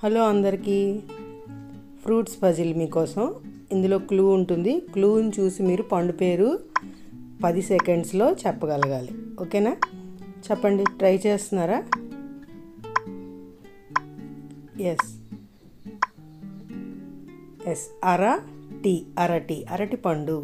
Hello అందరికీ, fruits puzzle మీకోసం. ఇందులో క్లూ ఉంటుంది. క్లూని చూసి మీరు పండు పేరు 10 సెకండ్స్లో చెప్పగలగాలి. ఓకేనా? చెప్పండి. ట్రై చేస్తున్నారా? ఎస్ అరటి పండు.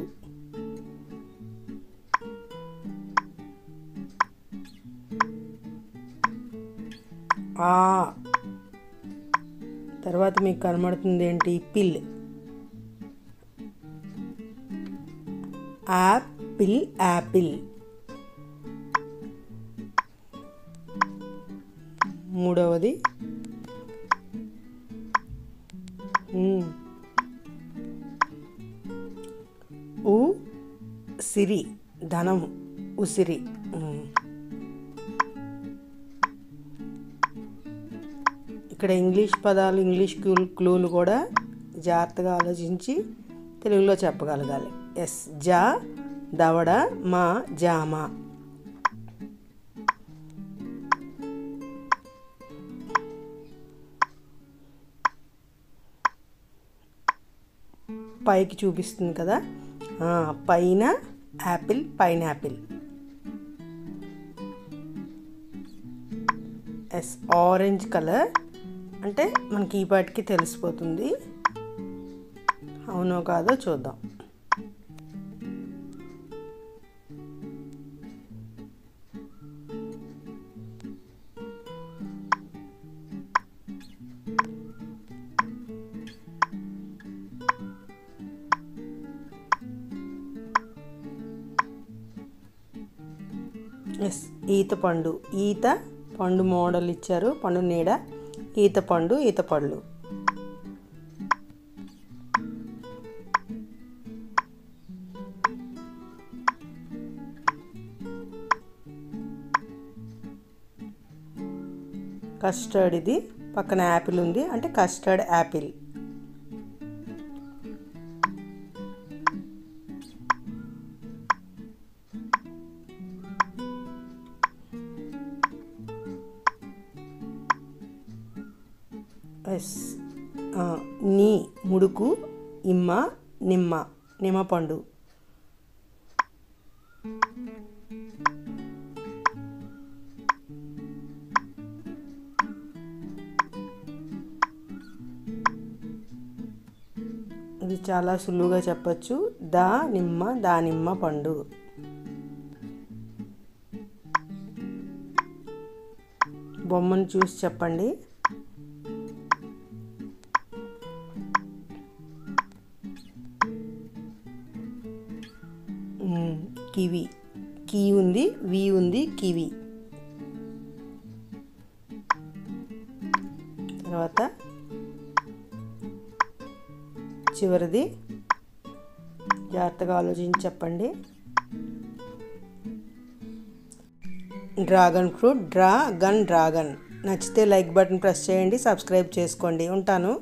తర్వాత మీకు కనబడుతుంది ఏంటి? పిల్. యాపిల్. మూడవది ఉసిరి, ధనం, ఉసిరి. ఇక్కడ ఇంగ్లీష్ పదాలు, ఇంగ్లీష్ క్లూలు కూడా జాగ్రత్తగా ఆలోచించి తెలుగులో చెప్పగలగాలి. దవడ, జామ. పైకి చూపిస్తుంది కదా, పైన యాపిల్, పైనాపిల్. ఆరెంజ్ కలర్ అంటే మనకి ఈ పాటికి తెలిసిపోతుంది. అవునో కాదో చూద్దాం. ఈత పండు మోడల్ ఇచ్చారు. పండు నీడ, ఈత పళ్ళు. కస్టర్డ్, ఇది పక్కన యాపిల్ ఉంది అంటే కస్టర్డ్ యాపిల్. ముడుకు, నిమ్మ పండు. ఇది చాలా సులువుగా చెప్పచ్చు. దానిమ్మ పండు. బొమ్మను చూసి చెప్పండి. కివి, కీ ఉంది, వి ఉంది, కివి. తర్వాత చివరిది జాగ్రత్తగా ఆలోచించి చెప్పండి. Dragon fruit. డ్రాగన్. నచ్చితే లైక్ బటన్ ప్రెస్ చేయండి, సబ్స్క్రైబ్ చేసుకోండి. ఉంటాను.